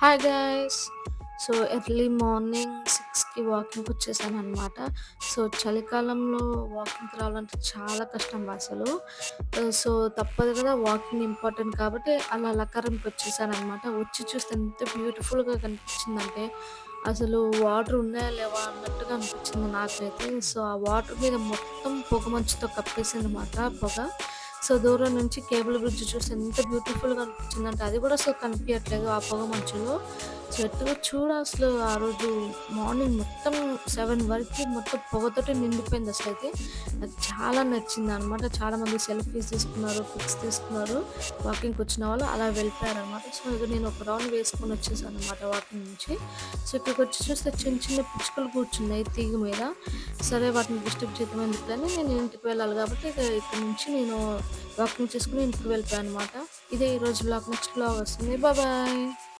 Hi guys. So, early morning 6కి వాకింగ్‌కొచ్చేసాననమాట. So, చలికాలంలో వాకింగ్‌కి రావాలంటే చాలా కష్టం అసలు. సో, తప్పదు కదా! వాకింగ్ ఇంపార్టెంట్ కాబట్టి అలా లకారంకొచ్చేసాననమాట. వచ్చి చూస్తే ఎంత బ్యూటిఫుల్‌గా కనిపించిందంటే, అసలు వాటర్ ఉన్నాయా లేవా అన్నట్టుగా అనిపించింది నాకైతే. సో, ఆ వాటర్ మీద మొత్తం పొగమంచుతో కప్పేసిందనమాట పొగ. సో, దూరం నుంచి కేబుల్ బ్రిడ్జ్ చూస్తే ఎంత బ్యూటిఫుల్‌గా అనిపించిందంటే, అది కూడా అసలు కనిపియట్లేదు ఆ పొగ మంచులో. సో, ఎటుగా అసలు ఆ రోజు మార్నింగ్ మొత్తం 7 వరకి మొత్తం పొగతోటే నిండిపోయిందసలైతే. నాకు చాలా నచ్చిందనమాట. చాలామంది సెల్ఫీస్ తీసుకున్నారు, పిక్స్ తీసుకున్నారు. వాకింగ్‌కొచ్చిన వాళ్ళు అలా వెళ్ళిపోయారనమాట. సో, ఇక నేను ఒక రౌండ్ వేసుకొని వచ్చేసాననమాట వాకింగ్ నుంచి. సో, ఇక్కడికొచ్చి చూస్తే చిన్న చిన్న పిచ్చుకలు కూర్చున్నాయి తీగ మీద. సరే వాటిని డిస్టర్బ్ చేయడం ఎందుకులని నేను ఇంటికి వెళ్ళాలి కాబట్టి ఇక ఇక్కడి నుంచి నేను వాకింగ్ చేసుకొని ఇంటికి వెళ్ళిపోయాననమాట. ఇదే ఈరోజు వ్లాగ్. నెక్స్ట్ వ్లాగ్ వస్తుంది. బాయ్.